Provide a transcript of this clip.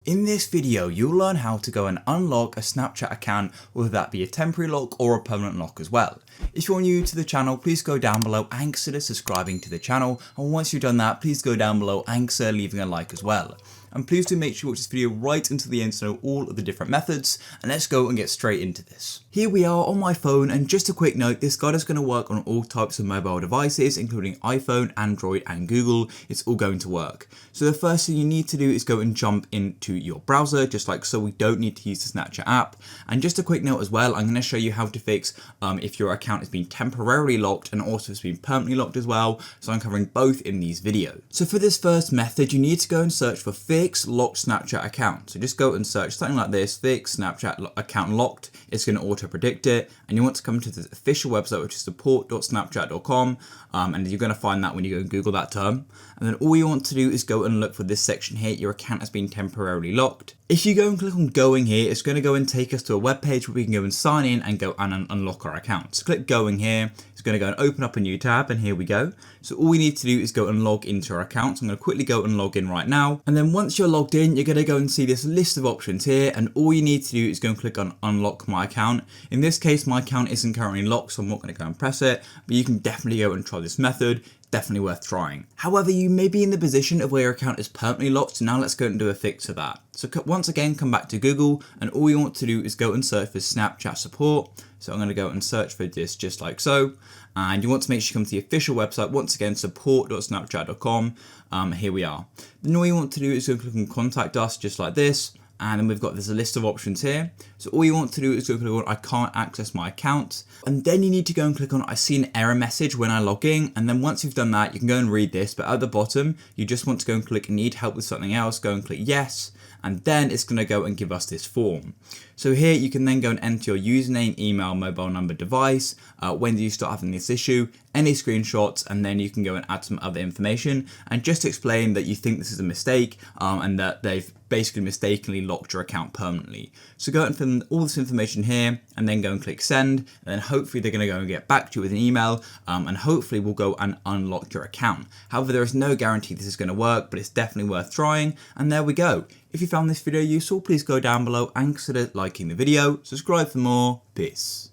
In this video, you'll learn how to go and unlock a Snapchat account, whether that be a temporary lock or a permanent lock as well. If you're new to the channel, please go down below and consider subscribing to the channel. And once you've done that, please go down below and consider leaving a like as well. And please do make sure you watch this video right until the end to know all of the different methods, and let's go and get straight into this. Here we are on my phone, and just a quick note, this guide is going to work on all types of mobile devices, including iPhone, Android and Google. It's all going to work. So the first thing you need to do is go and jump into your browser, just like so. We don't need to use the Snapchat app. And just a quick note as well, I'm going to show you how to fix if your account has been temporarily locked and also has been permanently locked as well. So I'm covering both in these videos. So for this first method, you need to go and search for fix locked Snapchat account. So just go and search something like this, fix Snapchat account locked. It's going to auto predict it, and you want to come to the official website, which is support.snapchat.com, and you're going to find that when you go and Google that term. And then all you want to do is go and look for this section here, your account has been temporarily locked. If you go and click on going here, it's going to go and take us to a web page where we can go and sign in and go and unlock our account. So click going here, it's going to go and open up a new tab, and here we go. So all we need to do is go and log into our account. So I'm going to quickly go and log in right now. And then once you're logged in, you're going to go and see this list of options here, and all you need to do is go and click on unlock my account. In this case, my account isn't currently locked, so I'm not going to go and press it, but you can definitely go and try this method. Definitely worth trying. However, you may be in the position of where your account is permanently locked, so now let's go and do a fix to that. So once again, come back to Google, and all you want to do is go and search for Snapchat support. So I'm going to go and search for this just like so, and you want to make sure you come to the official website, once again support.snapchat.com. Here we are. Then all you want to do is go and click on contact us just like this. And then we've got this list of options here. So all you want to do is go click on I can't access my account. And then you need to go and click on I see an error message when I log in. And then once you've done that, you can go and read this. But at the bottom, you just want to go and click need help with something else. Go and click yes. And then it's going to go and give us this form. So here you can then go and enter your username, email, mobile number, device, when do you start having this issue, any screenshots, and then you can go and add some other information and just explain that you think this is a mistake and that they've basically mistakenly locked your account permanently. So go and fill in all this information here and then go and click send, and then hopefully they're going to go and get back to you with an email and hopefully we'll go and unlock your account. However, there is no guarantee this is going to work, but it's definitely worth trying, and there we go. If you found this video useful, please go down below and consider liking the video, subscribe for more, peace.